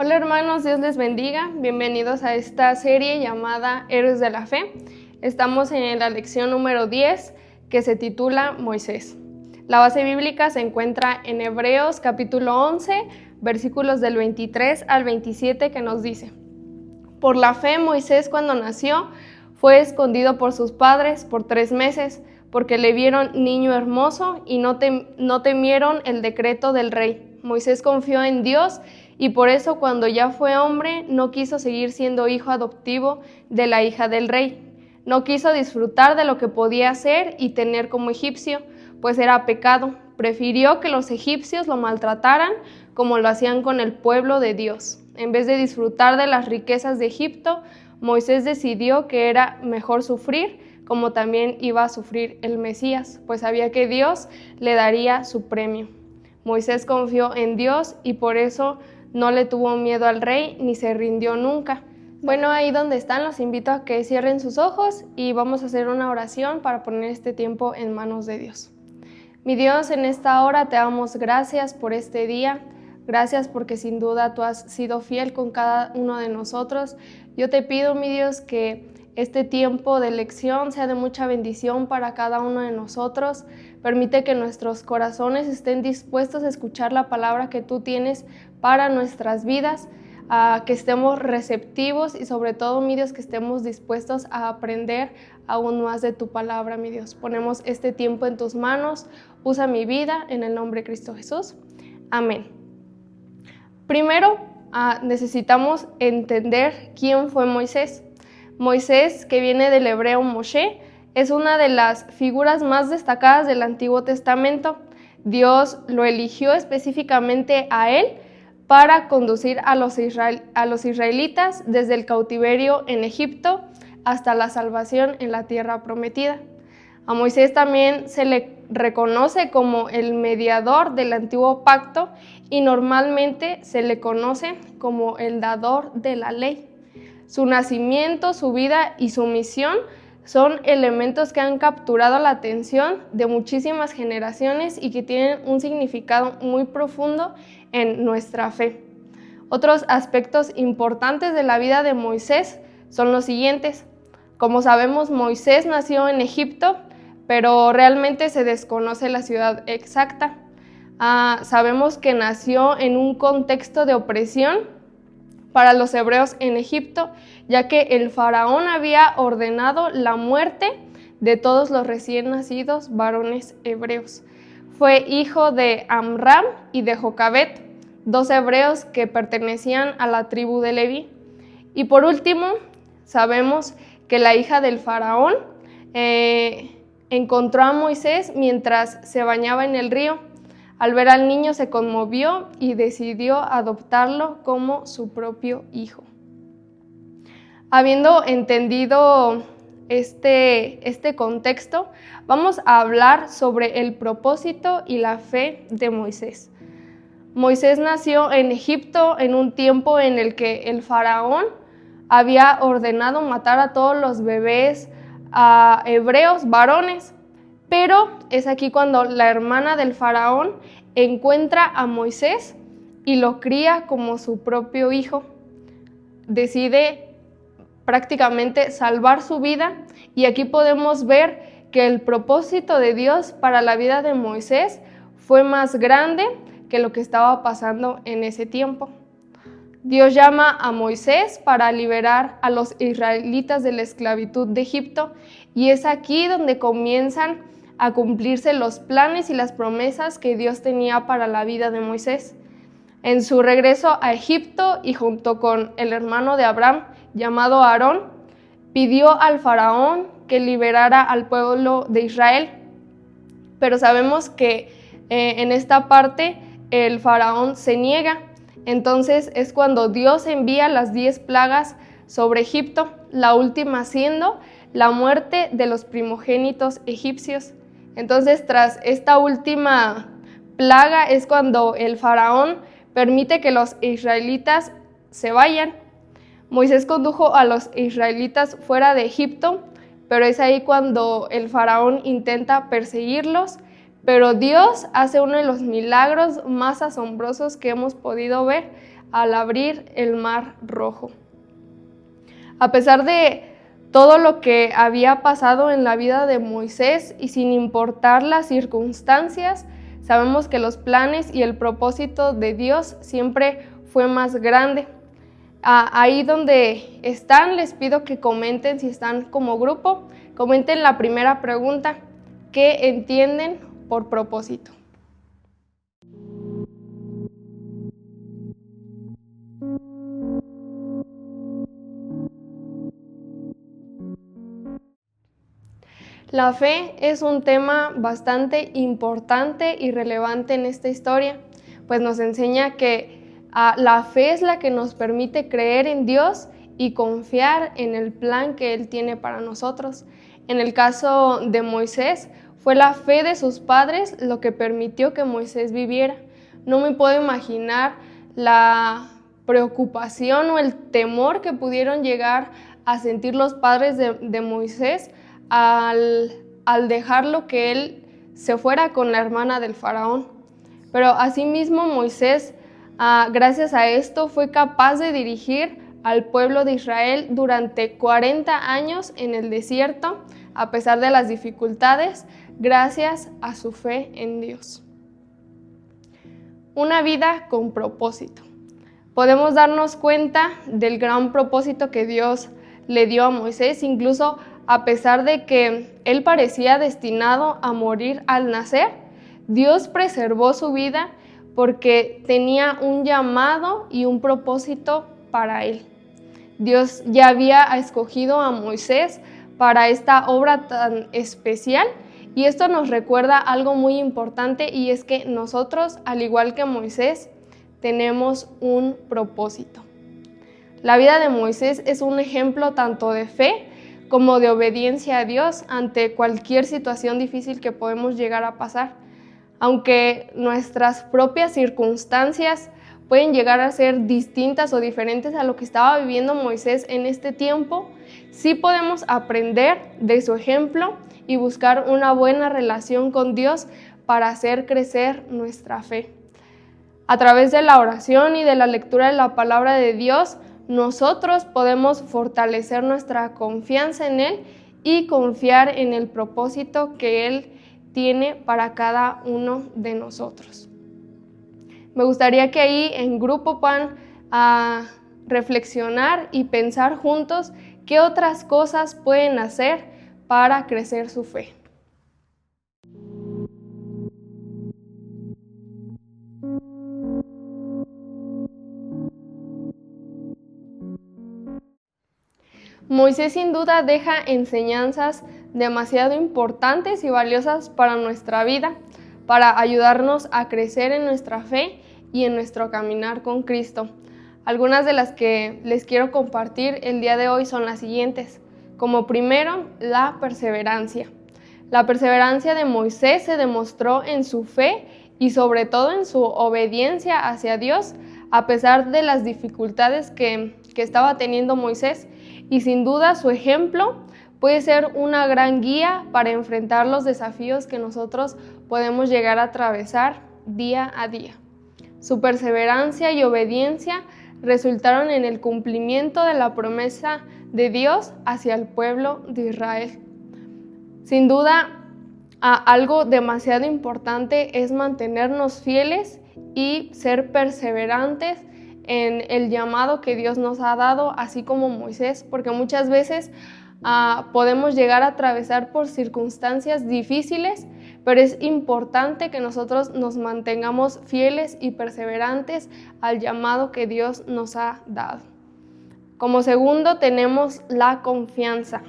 Hola hermanos, Dios les bendiga. Bienvenidos a esta serie llamada Héroes de la Fe. Estamos en la lección número 10 que se titula Moisés. La base bíblica se encuentra en Hebreos capítulo 11, versículos del 23 al 27 que nos dice: Por la fe Moisés cuando nació fue escondido por sus padres por 3 meses porque le vieron niño hermoso y no temieron el decreto del rey. Moisés confió en Dios y por eso cuando ya fue hombre no quiso seguir siendo hijo adoptivo de la hija del rey. No quiso disfrutar de lo que podía hacer y tener como egipcio, pues era pecado. Prefirió que los egipcios lo maltrataran como lo hacían con el pueblo de Dios. En vez de disfrutar de las riquezas de Egipto, Moisés decidió que era mejor sufrir, como también iba a sufrir el Mesías, pues sabía que Dios le daría su premio. Moisés confió en Dios y por eso no le tuvo miedo al rey ni se rindió nunca. Bueno, ahí donde están los invito a que cierren sus ojos y vamos a hacer una oración para poner este tiempo en manos de Dios. Mi Dios, en esta hora te damos gracias por este día. Gracias porque sin duda tú has sido fiel con cada uno de nosotros. Yo te pido, mi Dios, que este tiempo de lección sea de mucha bendición para cada uno de nosotros. Permite que nuestros corazones estén dispuestos a escuchar la palabra que tú tienes para nuestras vidas, que estemos receptivos y sobre todo, mi Dios, que estemos dispuestos a aprender aún más de tu palabra, mi Dios. Ponemos este tiempo en tus manos. Usa mi vida en el nombre de Cristo Jesús. Amén. Primero, necesitamos entender quién fue Moisés. Moisés, que viene del hebreo Moshe, es una de las figuras más destacadas del Antiguo Testamento. Dios lo eligió específicamente a él para conducir a los israelitas desde el cautiverio en Egipto hasta la salvación en la tierra prometida. A Moisés también se le reconoce como el mediador del antiguo pacto y normalmente se le conoce como el dador de la ley. Su nacimiento, su vida y su misión son elementos que han capturado la atención de muchísimas generaciones y que tienen un significado muy profundo en nuestra fe. Otros aspectos importantes de la vida de Moisés son los siguientes. Como sabemos, Moisés nació en Egipto, pero realmente se desconoce la ciudad exacta. Sabemos que nació en un contexto de opresión para los hebreos en Egipto, ya que el faraón había ordenado la muerte de todos los recién nacidos varones hebreos. Fue hijo de Amram y de Jocabet, 2 hebreos que pertenecían a la tribu de Leví. Y por último, sabemos que la hija del faraón encontró a Moisés mientras se bañaba en el río. Al ver al niño se conmovió y decidió adoptarlo como su propio hijo. Habiendo entendido este contexto, vamos a hablar sobre el propósito y la fe de Moisés. Moisés nació en Egipto en un tiempo en el que el faraón había ordenado matar a todos los bebés hebreos varones. Pero es aquí cuando la hermana del faraón encuentra a Moisés y lo cría como su propio hijo. Decide prácticamente salvar su vida y aquí podemos ver que el propósito de Dios para la vida de Moisés fue más grande que lo que estaba pasando en ese tiempo. Dios llama a Moisés para liberar a los israelitas de la esclavitud de Egipto y es aquí donde comienzan a cumplirse los planes y las promesas que Dios tenía para la vida de Moisés. En su regreso a Egipto y junto con el hermano de Abraham, llamado Aarón, pidió al faraón que liberara al pueblo de Israel. Pero sabemos que en esta parte el faraón se niega. Entonces es cuando Dios envía las 10 plagas sobre Egipto, la última siendo la muerte de los primogénitos egipcios. Entonces, tras esta última plaga es cuando el faraón permite que los israelitas se vayan. Moisés condujo a los israelitas fuera de Egipto, pero es ahí cuando el faraón intenta perseguirlos, pero Dios hace uno de los milagros más asombrosos que hemos podido ver al abrir el Mar Rojo. A pesar de todo lo que había pasado en la vida de Moisés y sin importar las circunstancias, sabemos que los planes y el propósito de Dios siempre fue más grande. Ahí donde están, les pido que comenten, si están como grupo, comenten la primera pregunta: ¿qué entienden por propósito? La fe es un tema bastante importante y relevante en esta historia, pues nos enseña que la fe es la que nos permite creer en Dios y confiar en el plan que Él tiene para nosotros. En el caso de Moisés, fue la fe de sus padres lo que permitió que Moisés viviera. No me puedo imaginar la preocupación o el temor que pudieron llegar a sentir los padres de Moisés al dejarlo que él se fuera con la hermana del faraón. Pero asimismo Moisés, gracias a esto, fue capaz de dirigir al pueblo de Israel durante 40 años en el desierto, a pesar de las dificultades, gracias a su fe en Dios. Una vida con propósito. Podemos darnos cuenta del gran propósito que Dios le dio a Moisés, incluso a pesar de que él parecía destinado a morir al nacer. Dios preservó su vida porque tenía un llamado y un propósito para él. Dios ya había escogido a Moisés para esta obra tan especial, y esto nos recuerda algo muy importante, y es que nosotros, al igual que Moisés, tenemos un propósito. La vida de Moisés es un ejemplo tanto de fe como de obediencia a Dios ante cualquier situación difícil que podemos llegar a pasar. Aunque nuestras propias circunstancias pueden llegar a ser distintas o diferentes a lo que estaba viviendo Moisés en este tiempo, sí podemos aprender de su ejemplo y buscar una buena relación con Dios para hacer crecer nuestra fe. A través de la oración y de la lectura de la palabra de Dios, nosotros podemos fortalecer nuestra confianza en Él y confiar en el propósito que Él tiene para cada uno de nosotros. Me gustaría que ahí en grupo puedan reflexionar y pensar juntos qué otras cosas pueden hacer para crecer su fe. Moisés sin duda deja enseñanzas demasiado importantes y valiosas para nuestra vida, para ayudarnos a crecer en nuestra fe y en nuestro caminar con Cristo. Algunas de las que les quiero compartir el día de hoy son las siguientes. Como primero, la perseverancia. La perseverancia de Moisés se demostró en su fe y sobre todo en su obediencia hacia Dios, a pesar de las dificultades que estaba teniendo Moisés. Y sin duda su ejemplo puede ser una gran guía para enfrentar los desafíos que nosotros podemos llegar a atravesar día a día. Su perseverancia y obediencia resultaron en el cumplimiento de la promesa de Dios hacia el pueblo de Israel. Sin duda, algo demasiado importante es mantenernos fieles y ser perseverantes en el llamado que Dios nos ha dado, así como Moisés, porque muchas veces podemos llegar a atravesar por circunstancias difíciles, pero es importante que nosotros nos mantengamos fieles y perseverantes al llamado que Dios nos ha dado. Como segundo, tenemos la confianza.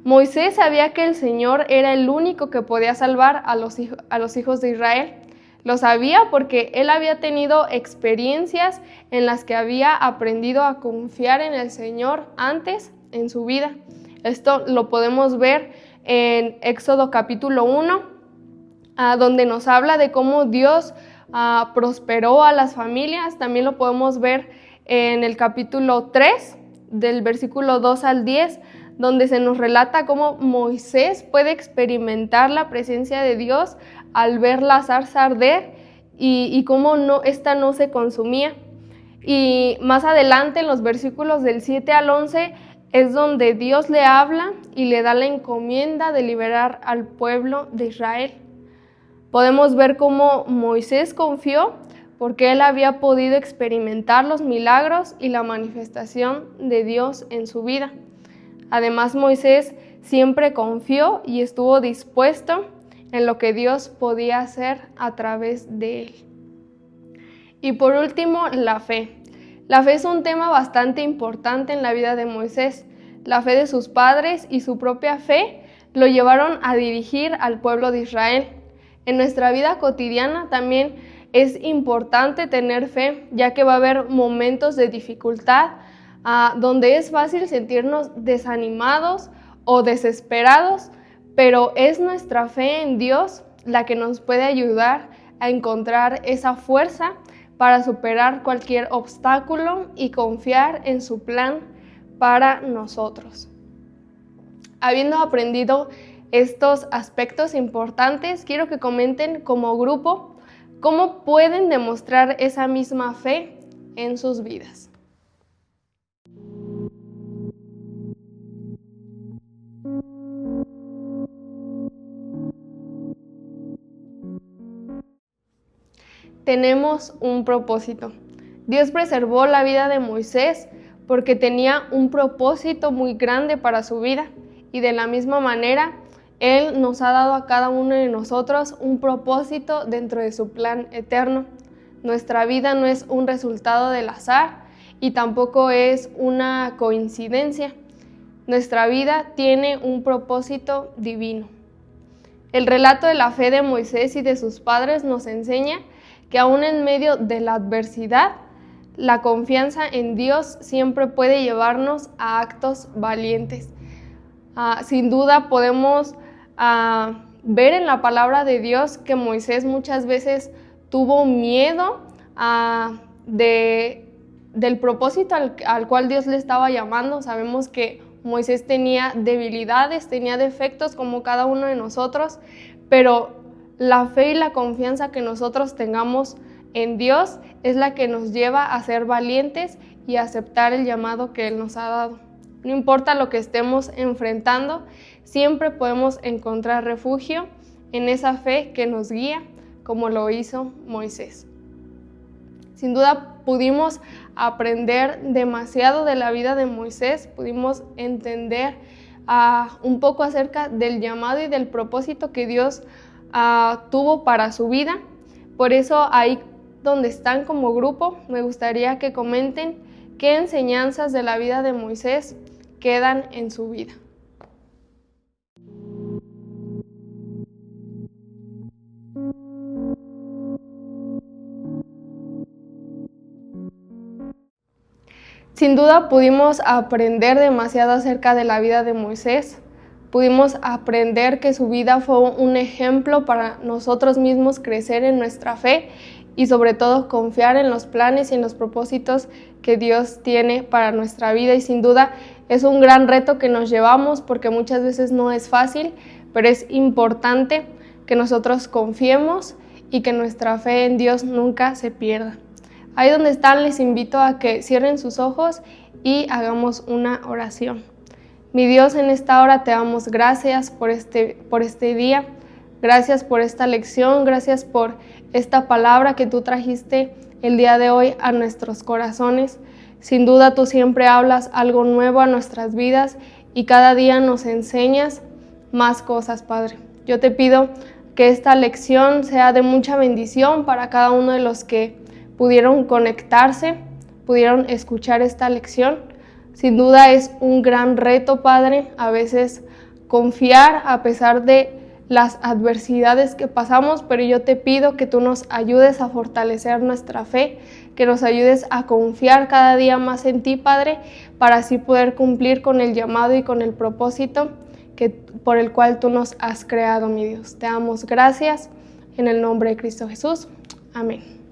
Moisés sabía que el Señor era el único que podía salvar a los hijos de Israel. Lo sabía porque él había tenido experiencias en las que había aprendido a confiar en el Señor antes en su vida. Esto lo podemos ver en Éxodo capítulo 1, donde nos habla de cómo Dios prosperó a las familias. También lo podemos ver en el capítulo 3, del versículo 2 al 10, donde se nos relata cómo Moisés puede experimentar la presencia de Dios al ver la zarza arder y cómo esta no se consumía. Y más adelante, en los versículos del 7 al 11, es donde Dios le habla y le da la encomienda de liberar al pueblo de Israel. Podemos ver cómo Moisés confió porque él había podido experimentar los milagros y la manifestación de Dios en su vida. Además, Moisés siempre confió y estuvo dispuesto en lo que Dios podía hacer a través de él. Y por último, la fe. La fe es un tema bastante importante en la vida de Moisés. La fe de sus padres y su propia fe lo llevaron a dirigir al pueblo de Israel. En nuestra vida cotidiana también es importante tener fe, ya que va a haber momentos de dificultad donde es fácil sentirnos desanimados o desesperados, pero es nuestra fe en Dios la que nos puede ayudar a encontrar esa fuerza para superar cualquier obstáculo y confiar en su plan para nosotros. Habiendo aprendido estos aspectos importantes, quiero que comenten como grupo cómo pueden demostrar esa misma fe en sus vidas. Tenemos un propósito. Dios preservó la vida de Moisés porque tenía un propósito muy grande para su vida, y de la misma manera Él nos ha dado a cada uno de nosotros un propósito dentro de su plan eterno. Nuestra vida no es un resultado del azar y tampoco es una coincidencia. Nuestra vida tiene un propósito divino. El relato de la fe de Moisés y de sus padres nos enseña que aún en medio de la adversidad, la confianza en Dios siempre puede llevarnos a actos valientes. Sin duda podemos ver en la palabra de Dios que Moisés muchas veces tuvo miedo del propósito al cual Dios le estaba llamando. Sabemos que Moisés tenía debilidades, tenía defectos como cada uno de nosotros, pero la fe y la confianza que nosotros tengamos en Dios es la que nos lleva a ser valientes y a aceptar el llamado que Él nos ha dado. No importa lo que estemos enfrentando, siempre podemos encontrar refugio en esa fe que nos guía, como lo hizo Moisés. Sin duda pudimos aprender demasiado de la vida de Moisés, pudimos entender un poco acerca del llamado y del propósito que Dios tuvo para su vida. Por eso ahí donde están como grupo, me gustaría que comenten qué enseñanzas de la vida de Moisés quedan en su vida. Sin duda pudimos aprender demasiado acerca de la vida de Moisés. Pudimos aprender que su vida fue un ejemplo para nosotros mismos crecer en nuestra fe y sobre todo confiar en los planes y en los propósitos que Dios tiene para nuestra vida. Y sin duda es un gran reto que nos llevamos porque muchas veces no es fácil, pero es importante que nosotros confiemos y que nuestra fe en Dios nunca se pierda. Ahí donde están, les invito a que cierren sus ojos y hagamos una oración. Mi Dios, en esta hora te damos gracias por este día, gracias por esta lección, gracias por esta palabra que tú trajiste el día de hoy a nuestros corazones. Sin duda tú siempre hablas algo nuevo a nuestras vidas y cada día nos enseñas más cosas, Padre. Yo te pido que esta lección sea de mucha bendición para cada uno de los que pudieron conectarse, pudieron escuchar esta lección. Sin duda es un gran reto, Padre, a veces confiar a pesar de las adversidades que pasamos, pero yo te pido que tú nos ayudes a fortalecer nuestra fe, que nos ayudes a confiar cada día más en ti, Padre, para así poder cumplir con el llamado y con el propósito por el cual tú nos has creado, mi Dios. Te damos gracias en el nombre de Cristo Jesús. Amén.